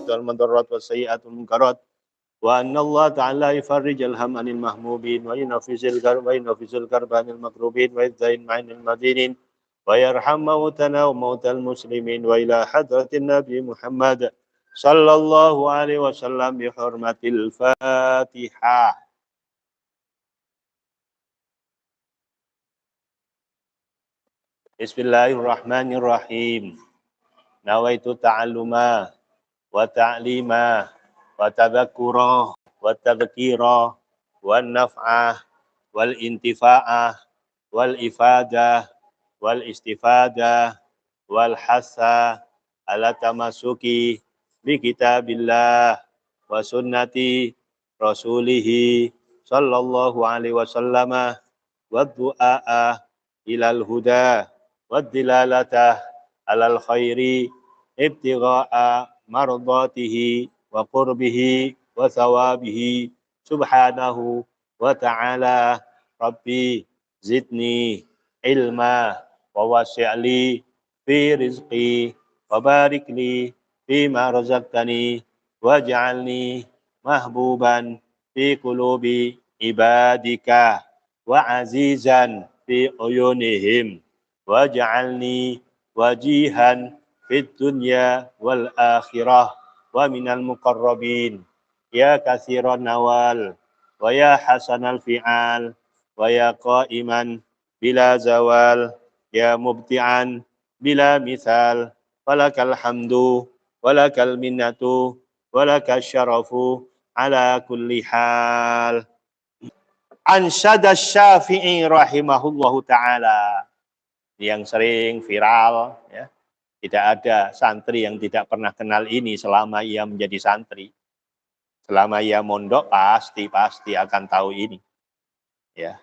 والمضرات والسيئات والمنكرات وأن الله تعالى يفرج الهم عن المهمومين وينفذ الكرب عن المكروبين ويزين عن المدينين ويرحم موتنا وموتى المسلمين وإلى حضرة النبي محمد صلى الله عليه وسلم بحرمة الفاتحة. Bismillahirrahmanirrahim. Nawaitu ta'alluma wa ta'lima wa tadhakkura wa tadhkira wa naf'ah wal intifa'ah wal ifadah wal istifadah wal hasa ala tamasuki bi kitabillah wa sunnati rasulihi sallallahu alaihi wasallam wa du'a ilal huda wa dilalata alal khairi ibtigha'a mardatihi wa qurbihi wa thawabihi subhanahu wa ta'ala. Rabbi zidni ilma wa wasi'li fi rizqi wa barik li fima razaqtani waj'alni mahbuban fi qulubi ibadika wa azizan fi uyunihim waj'alni wajihan fid dunya wal akhirah wa minal muqarrabin ya katsiran nawal wa ya hasanal fi'al wa ya qa'iman bila zawal ya mubti'an bila misal walakal hamdu walakal minnatu walakal syarafu ala kulli hal. Ansyada Syafi'i rahimahullahu ta'ala, yang sering viral, ya. Tidak ada santri yang tidak pernah kenal ini selama ia menjadi santri. Selama ia mondok pasti akan tahu ini. Ya.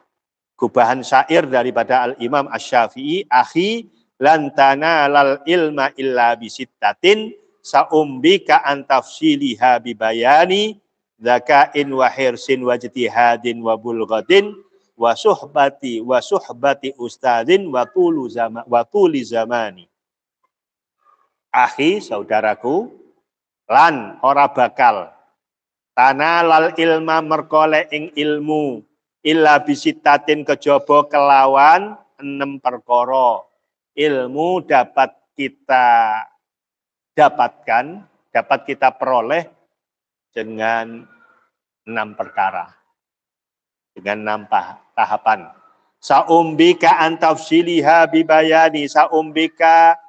Gubahan syair daripada Al-Imam Asy-Syafi'i, akhi lan tanalal ilma illa bisittatin saumbika an tafsiliha bibayani dzakain wa hirsin wa ijtihadin wa bulghatin wa suhbati ustadzin wa tuli zamani. Akhi, saudaraku, lan ora bakal tanalal ilma merkole ing ilmu illa bisitatin kejaba kelawan 6 perkara. Ilmu dapat kita dapatkan, dapat kita peroleh dengan 6 perkara. Dengan 6 tahapan. Saumbika antafsiliha bibayani, saumbika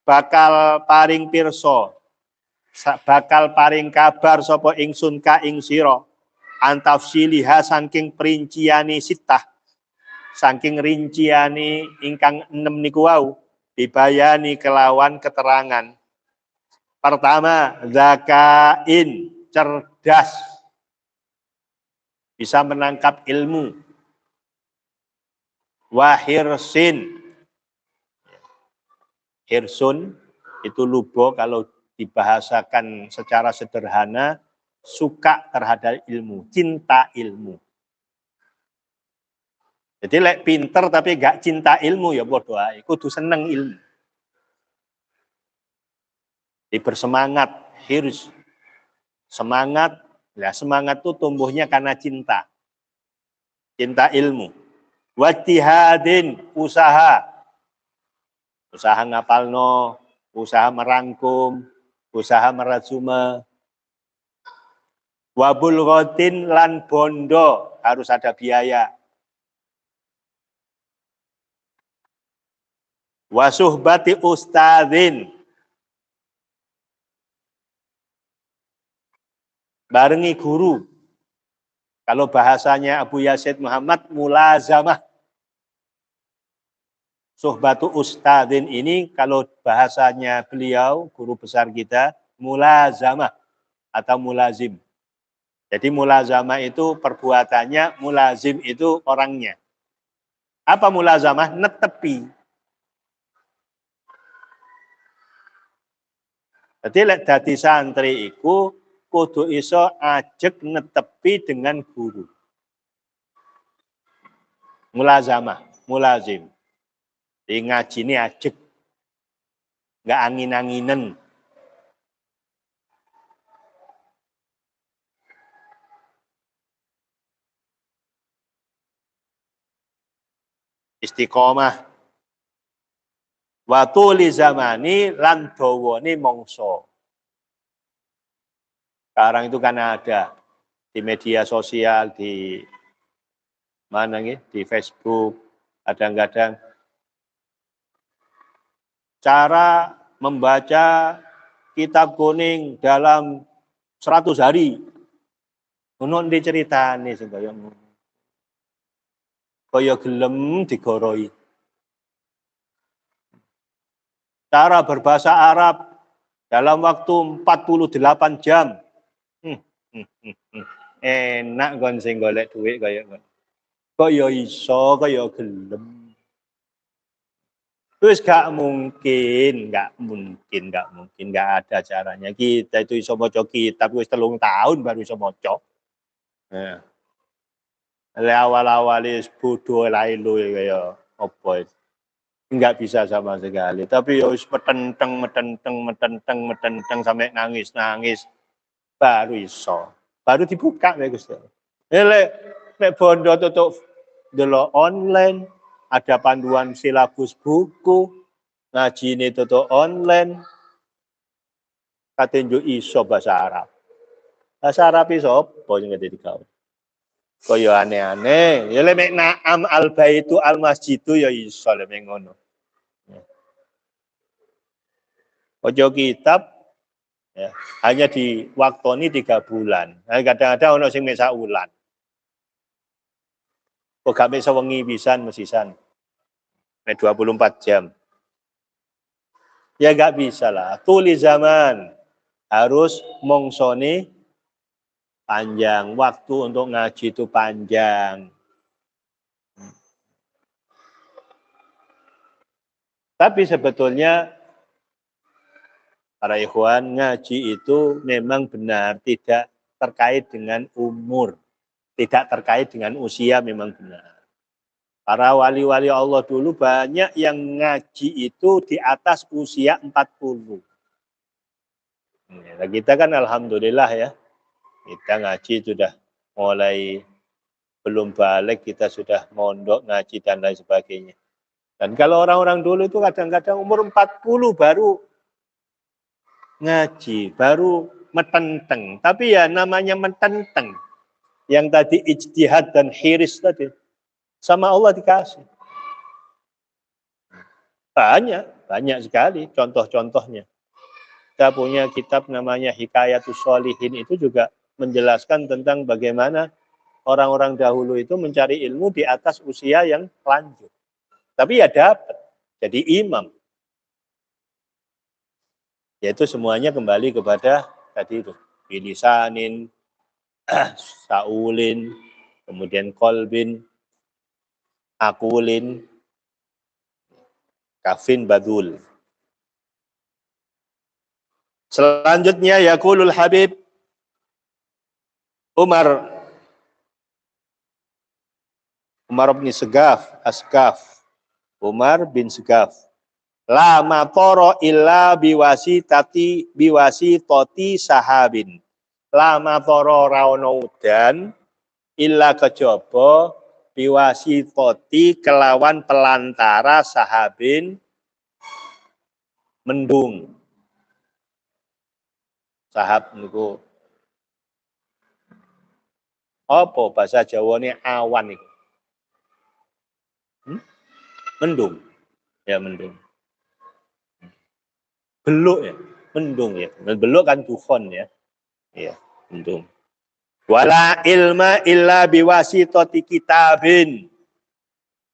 bakal paring pirsa, bakal paring kabar sapa ingsun ka ing sira, antafsiliha saking perinciane sitah, saking rinciane ingkang 6 niku wau, dibayani kelawan keterangan. Pertama, zakain, cerdas, bisa menangkap ilmu. Wahirsin, hirsun itu lubo kalau dibahasakan secara sederhana, suka terhadap ilmu, cinta ilmu. Jadi lek pinter tapi gak cinta ilmu ya bodoh ae, kudu seneng ilmu. Bersemangat, hirs, semangat. Ya, semangat itu tumbuhnya karena cinta. Cinta ilmu. Wajtihadin, usaha. Usaha ngapalno, usaha merangkum, usaha merajuma. Wabulghatin lan bondo, harus ada biaya. Wasuhbati ustadzin, barengi guru. Kalau bahasanya Abu Yazid Muhammad, mulazamah. Suhbatu ustadzin ini kalau bahasanya beliau, guru besar kita, mulazamah atau mulazim. Jadi mulazamah itu perbuatannya, mulazim itu orangnya. Apa mulazamah? Netepi. Jadi lek dadi santri iku kudu iso ajek netepi dengan guru. Mulazamah, mulazim. Di ngaji ini ajek. Enggak angin-anginen. istiqomah. Wa tuli zamani lan dawane mangsa. Sekarang itu kan ada di media sosial, di mana nih, di Facebook, kadang-kadang cara membaca kitab kuning dalam 100 hari. Ngono diceritani sing kaya gelem digoroi. Cara berbahasa Arab dalam waktu 48 jam. Enak kon sing golek duit kaya ngono. Kok ya iso, kok ya gelem. Terus gak mungkin, gak ada caranya. Kita itu iso maca kitab wis 3 tahun baru iso maca. Nah. Awal-awal bodoh lailu kaya apa itu. Enggak bisa sama sekali. Tapi ya wis metenteng sampai nangis baru iso. Baru dibuka nek Gusti. Nek bondo tutuk delok online, ada panduan silabus buku, ngaji ini tutuk online, katenjuk iso bahasa Arab. Bahasa Arab iso apa sing ngerti digawe. Kaya aneh-aneh, ya lek na'am al baitu al masjidu ya iso lek ngono. Ojo kitab ya, hanya di waktu ini 3 bulan. Nah, kadang-kadang ono sing mek wulan. Kok gak bisa wengi pisan mesisan. Mek 24 jam. Ya gak bisa lah. Tuli zaman harus mongsone panjang. Waktu untuk ngaji itu panjang. Tapi sebetulnya para ikhwan, ngaji itu memang benar tidak terkait dengan umur. Tidak terkait dengan usia memang benar. Para wali-wali Allah dulu banyak yang ngaji itu di atas usia 40. Nah, kita kan alhamdulillah ya. Kita ngaji sudah mulai belum balik, kita sudah mondok ngaji dan lain sebagainya. Dan kalau orang-orang dulu itu kadang-kadang umur 40 baru ngaji, baru metenteng. Tapi ya namanya metenteng. Yang tadi ijtihad dan hiris tadi. Sama Allah dikasih. Banyak sekali contoh-contohnya. Kita punya kitab namanya Hikayatus Sholihin, itu juga menjelaskan tentang bagaimana orang-orang dahulu itu mencari ilmu di atas usia yang lanjut. Tapi ya dapat jadi imam. Yaitu semuanya kembali kepada tadi itu. Bilisanin, saulin, kemudian kolbin, akulin, kafin, badul. Selanjutnya yaqulul Habib Umar bin Asgaf. Umar bin Segaf. La matoro illa biwasi toti sahabin. La matoro raono udan illa kejaba biwasi toti kelawan pelantara sahabin mendung. Sahab niku apa bahasa Jawane awan niku? Mendung. Ya mendung. Beluk ya, mendung ya. Beluk kan dufon ya. Iya, mendung. Wala ilma illa biwasitati kitabin.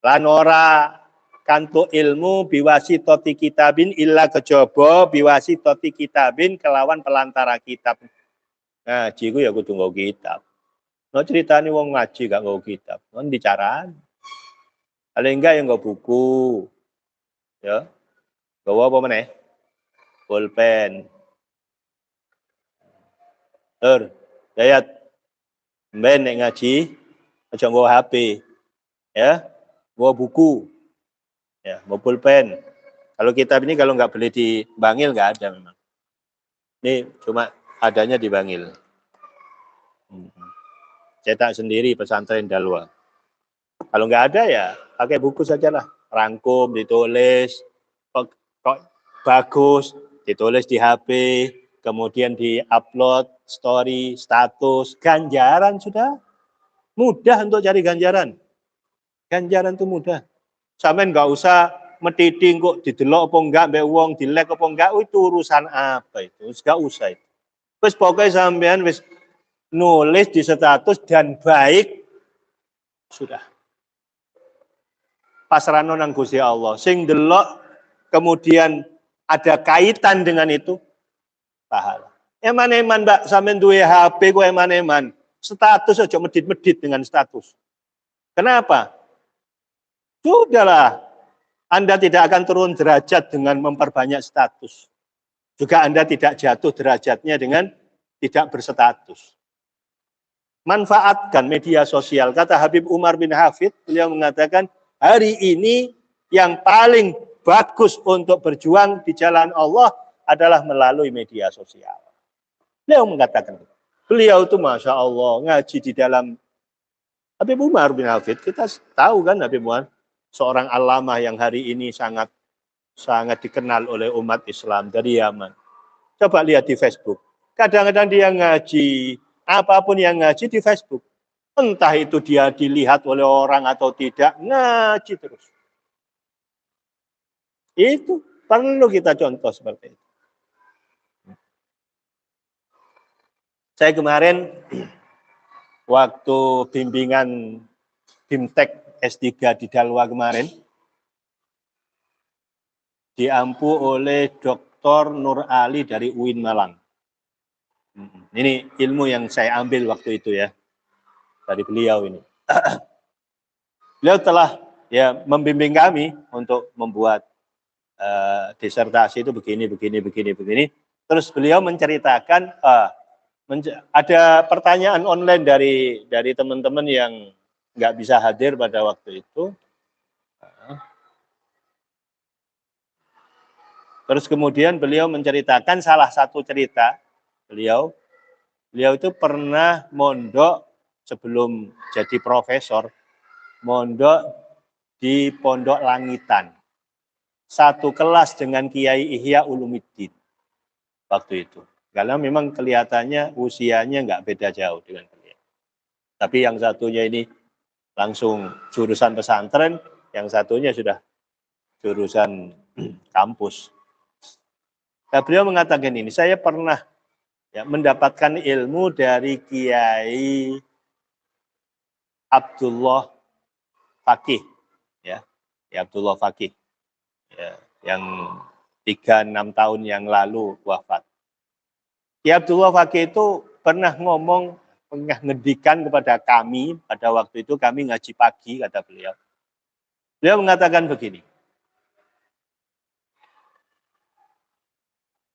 Lan ora kantuk ilmu biwasitati kitabin illa kejaba biwasitati kitabin kelawan pelantara kitab. Ngaji ku ya kudu nggo kitab. No ceritane wong ngaji gak nggo kitab, kon bicaraan. Paling enggak yang nggo buku. Ya. Gawa apa meneh? Pulpen. Tur, Dayat. Mben nek ngaji aja nggawa HP. Ya. Nggawa buku. Ya, nggawa pulpen. Kalau kitab ini kalau nggak beli di Bangil nggak ada memang. Ini cuma adanya di Bangil. Cetak sendiri pesantren Dalwa. Kalau nggak ada ya pakai buku saja lah, rangkum, ditulis, kok bagus, ditulis di HP, kemudian di-upload, story, status, ganjaran sudah. Mudah untuk cari ganjaran. Ganjaran itu mudah. Sampean nggak usah metiding kok didelok apa enggak, mbek wong dilek apa enggak, itu urusan apa itu, nggak usah itu. Wis pokoknya sampean wis nulis di status dan baik, sudah. Pasrahno nang Gusti Allah. Sing delok kemudian ada kaitan dengan itu, pahala. Eman-eman Mbak, sampean duwe HP kok eman-eman. Status aja medit-medit dengan status. Kenapa? Sudahlah, Anda tidak akan turun derajat dengan memperbanyak status. Juga Anda tidak jatuh derajatnya dengan tidak berstatus. Manfaatkan media sosial. Kata Habib Umar bin Hafid, beliau mengatakan, hari ini yang paling bagus untuk berjuang di jalan Allah adalah melalui media sosial. Beliau mengatakan, beliau itu Masya Allah, ngaji di dalam Habib Umar bin Hafid, kita tahu kan Habib Umar, seorang allamah yang hari ini sangat dikenal oleh umat Islam dari Yaman. Coba lihat di Facebook. Kadang-kadang dia ngaji, apapun yang ngaji di Facebook. Entah itu dia dilihat oleh orang atau tidak, ngaji terus. Itu perlu kita contoh seperti itu. Saya kemarin waktu bimbingan BIMTEK S3 di Dalwa kemarin, diampu oleh Dr. Nur Ali dari UIN Malang. Ini ilmu yang saya ambil waktu itu ya, dari beliau ini. Beliau telah ya membimbing kami untuk membuat disertasi itu begini. Terus beliau menceritakan, ada pertanyaan online dari teman-teman yang nggak bisa hadir pada waktu itu. Terus kemudian beliau menceritakan salah satu cerita beliau itu pernah mondok sebelum jadi profesor, mondok di Pondok Langitan. Satu kelas dengan Kiai Ihya Ulumuddin waktu itu. Karena memang kelihatannya usianya nggak beda jauh dengan beliau. Tapi yang satunya ini langsung jurusan pesantren, yang satunya sudah jurusan kampus. Nah, beliau mengatakan ini, saya pernah ya, mendapatkan ilmu dari Kiai Abdullah Fakih, ya Abdullah Fakih, ya, yang 3-6 tahun yang lalu wafat. Kiai Abdullah Fakih itu pernah ngedikan kepada kami, pada waktu itu kami ngaji pagi, kata beliau. Beliau mengatakan begini,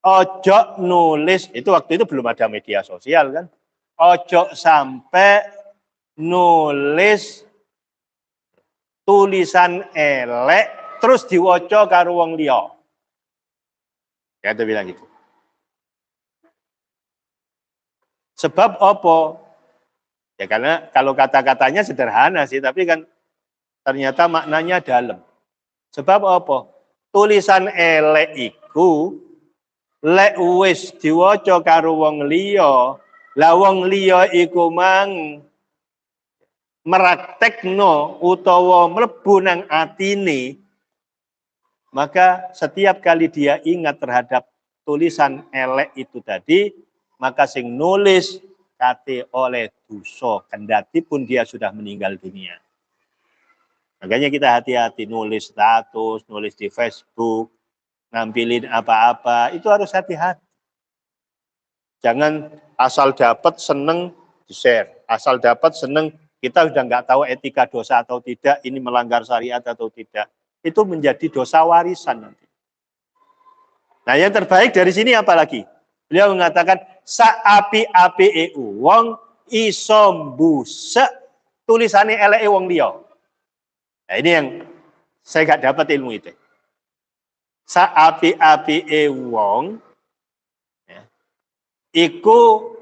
ojo nulis, itu waktu itu belum ada media sosial kan, ojo sampai nulis tulisan elek terus diwoco karo wong liya. Ya itu bilang gitu. Sebab apa? Ya karena kalau kata-katanya sederhana sih, tapi kan ternyata maknanya dalam. Sebab apa? Tulisan elek iku lek wis diwaca karo wong liya, lah wong liya iku mang meraktekno utawa mlebu nang atine, maka setiap kali dia ingat terhadap tulisan elek itu tadi, maka sing nulis kate oleh dosa kendati pun dia sudah meninggal dunia. Makanya kita hati-hati nulis status, nulis di Facebook, nampilin apa-apa, itu harus hati-hati. Jangan asal dapat seneng di-share, asal dapat seneng, kita sudah nggak tahu etika dosa atau tidak, ini melanggar syariat atau tidak. Itu menjadi dosa warisan nanti. Nah yang terbaik dari sini apa lagi? Beliau mengatakan, saapi-api wong iso mbusek tulisannya eleke wong liya. Nah ini yang saya nggak dapat ilmu itu. Saapi-api wong ya, iku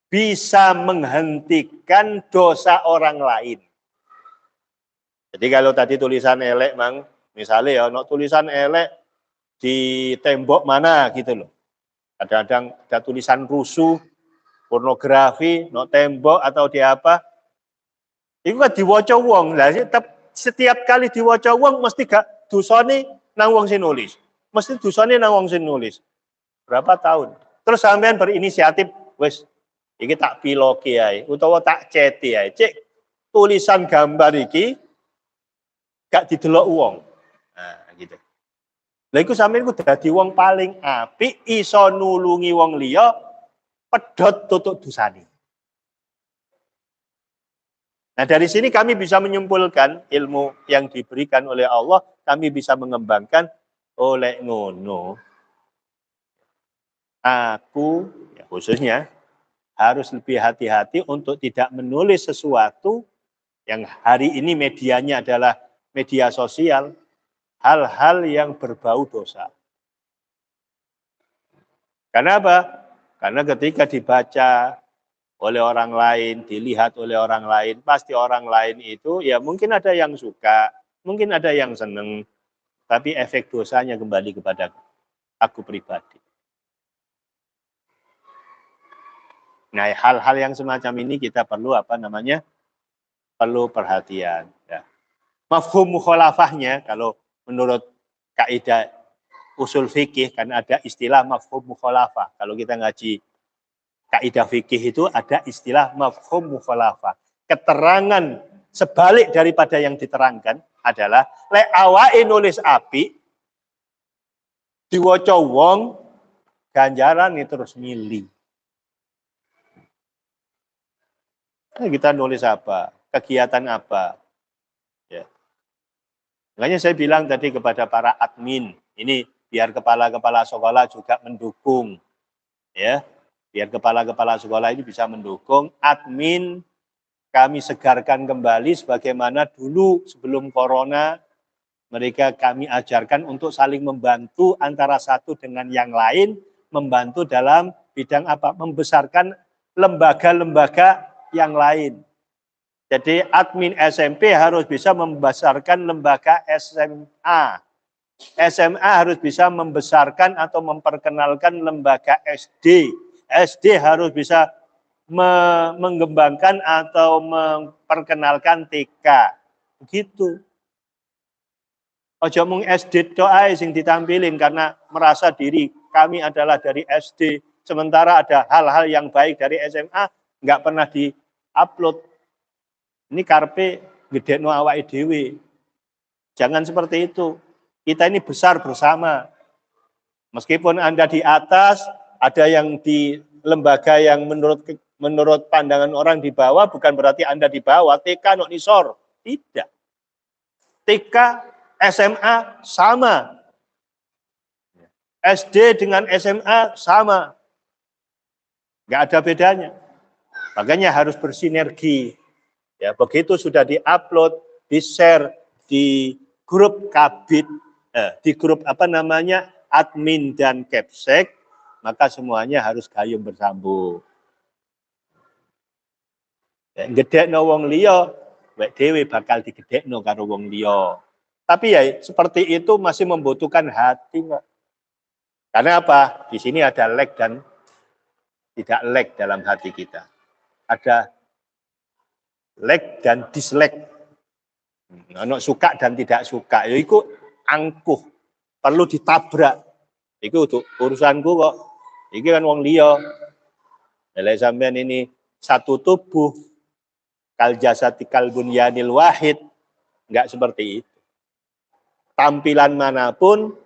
bisa menghentikan dosa orang lain. Jadi kalau tadi tulisan elek, Mang, misalnya ya, no tulisan elek di tembok mana gitu loh. Kadang-kadang ada tulisan rusuh, pornografi, no tembok atau di apa. Itu kan diwaca wong. Lah setiap kali diwaca wong mesti gak dosane nang wong sing nulis. Mesti dosane nang wong sing nulis. Berapa tahun? Terus sampean berinisiatif, wis iki tak piloke ae utawa tak ceti ae. Cek tulisan gambar iki gak didelok wong. Nah, gitu. Lah iku sampeyan ku dadi wong paling apik iso nulungi wong liya pedhot tutuk dosane. Nah, dari sini kami bisa menyimpulkan ilmu yang diberikan oleh Allah, kami bisa mengembangkan oleh ngono. Aku ya khususnya harus lebih hati-hati untuk tidak menulis sesuatu yang hari ini medianya adalah media sosial, hal-hal yang berbau dosa. Karena apa? Karena ketika dibaca oleh orang lain, dilihat oleh orang lain, pasti orang lain itu ya mungkin ada yang suka, mungkin ada yang seneng, tapi efek dosanya kembali kepada aku pribadi. Nah, hal-hal yang semacam ini kita perlu perlu perhatian. Ya. Mafhum mukhalafahnya, kalau menurut kaidah usul fikih kan ada istilah mafhum mukhalafah. Kalau kita ngaji kaidah fikih itu ada istilah mafhum mukhalafah. Keterangan sebalik daripada yang diterangkan adalah lek awake nulis api diwaca wong ganjaran itu terus milih. Nah, kita nulis apa? Kegiatan apa? Ya. Makanya saya bilang tadi kepada para admin, ini biar kepala-kepala sekolah juga mendukung. Ya. Biar kepala-kepala sekolah ini bisa mendukung admin, kami segarkan kembali sebagaimana dulu sebelum corona mereka kami ajarkan untuk saling membantu antara satu dengan yang lain, membantu dalam bidang apa? Membesarkan lembaga-lembaga yang lain. Jadi admin SMP harus bisa membesarkan lembaga SMA. SMA harus bisa membesarkan atau memperkenalkan lembaga SD. SD harus bisa mengembangkan atau memperkenalkan TK. Begitu. Ojo mung SD tok ae sing ditampilin karena merasa diri kami adalah dari SD. Sementara ada hal-hal yang baik dari SMA nggak pernah di-upload. Ini karpe gedekno awake dhewe. Jangan seperti itu. Kita ini besar bersama. Meskipun Anda di atas, ada yang di lembaga yang menurut pandangan orang di bawah, bukan berarti Anda di bawah. TK no nisor. Tidak. TK, SMA sama. SD dengan SMA sama. Nggak ada bedanya. Makanya harus bersinergi. Ya, begitu sudah di-upload, di-share di grup Kabit, di grup admin dan Kepsek, maka semuanya harus gayung bersambung. Ya, gedekno wong liya, wek dhewe bakal digedekno karo wong liya. Tapi ya seperti itu masih membutuhkan hati enggak? Karena apa? Di sini ada like dan tidak like dalam hati kita. Ada like dan dislike. Ono suka dan tidak suka. Ya itu angkuh. Perlu ditabrak. Itu untuk urusanku kok. Iki kan wong liya. Lha sampean ini satu tubuh kal jasati kal bunyanil wahid. Enggak seperti itu. Tampilan manapun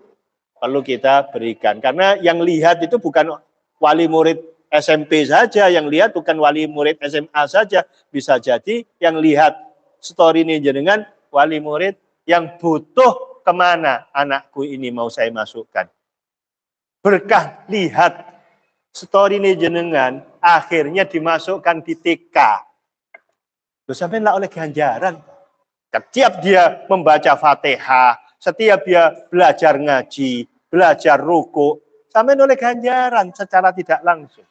perlu kita berikan. Karena yang lihat itu bukan wali murid SMP saja, yang lihat bukan wali murid SMA saja, bisa jadi yang lihat story ini jenengan wali murid yang butuh kemana anakku ini mau saya masukkan. Berkah lihat story ini jenengan akhirnya dimasukkan di TK. Loh sampai lah oleh ganjaran. Setiap dia membaca Fatihah, setiap dia belajar ngaji, belajar ruku, sampai oleh ganjaran secara tidak langsung.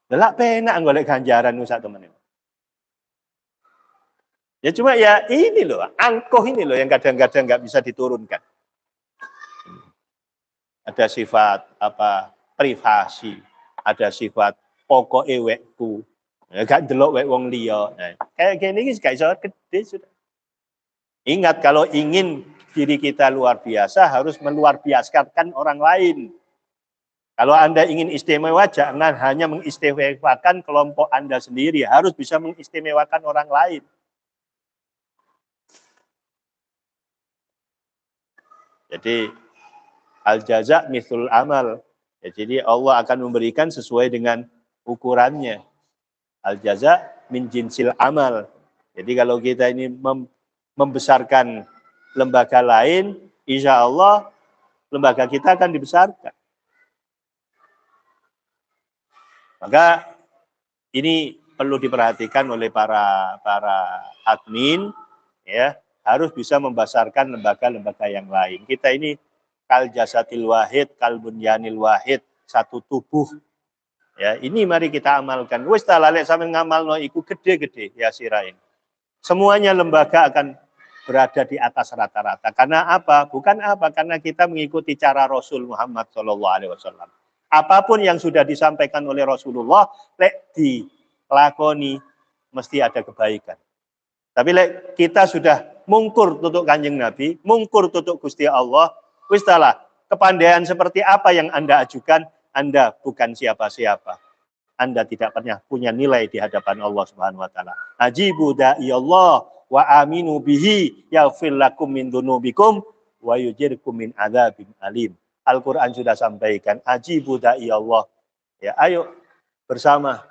Delak penak golek ganjaran usah teman. Ya cuma ya ini loh, angkuh ini loh yang kadang-kadang nggak bisa diturunkan. Ada sifat apa privasi, ada sifat pokok ewekku, gak delok wek wong liya. Nah, kayak gini gak iso gede sudah. Ingat kalau ingin diri kita luar biasa harus meluar biasakan orang lain. Kalau Anda ingin istimewa, jangan hanya mengistimewakan kelompok Anda sendiri, harus bisa mengistimewakan orang lain. Jadi al-jaza mithlul amal. Ya, jadi Allah akan memberikan sesuai dengan ukurannya. Al-jaza min jinsil amal. Jadi kalau kita ini membesarkan lembaga lain, insya Allah lembaga kita akan dibesarkan. Maka ini perlu diperhatikan oleh para admin, ya, harus bisa membesarkan lembaga-lembaga yang lain. Kita ini kal jasadil wahid, kal bunyanil wahid, satu tubuh. Ya, ini mari kita amalkan. Wis ta lek sampeyan ngamalno iku gede-gede ya sirain. Semuanya lembaga akan berada di atas rata-rata. Karena apa? Bukan apa? Karena kita mengikuti cara Rasul Muhammad SAW. Apapun yang sudah disampaikan oleh Rasulullah, lek dilakoni mesti ada kebaikan. Tapi lek kita sudah mungkur tutuk Kanjeng Nabi, mungkur tutuk Gusti Allah, wis talah, kepandaian seperti apa yang Anda ajukan, Anda bukan siapa-siapa. Anda tidak pernah punya nilai di hadapan Allah Subhanahu wa taala. Ajibu da'i Allah wa aminu bihi yaghfir lakum min dunubikum wa yujirkum min adzabin alim. Al-Qur'an sudah sampaikan, ajibu da'i Allah. Ya, ayo bersama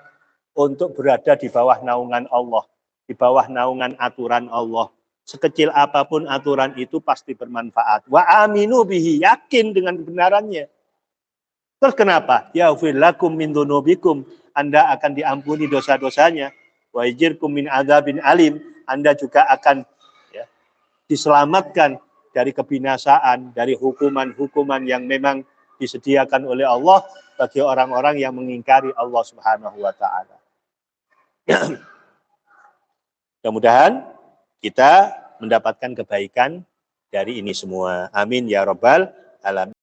untuk berada di bawah naungan Allah, di bawah naungan aturan Allah. Sekecil apapun aturan itu pasti bermanfaat. Wa aminu bihi, yakin dengan kebenarannya. Terus kenapa? Yaghfir lakum min dunubikum, Anda akan diampuni dosa-dosanya. Wa yujirkum min adzabin alim, Anda juga akan ya, diselamatkan dari kebinasaan, dari hukuman-hukuman yang memang disediakan oleh Allah bagi orang-orang yang mengingkari Allah Subhanahu wa taala. Mudah-mudahan kita mendapatkan kebaikan dari ini semua. Amin ya rabbal alamin.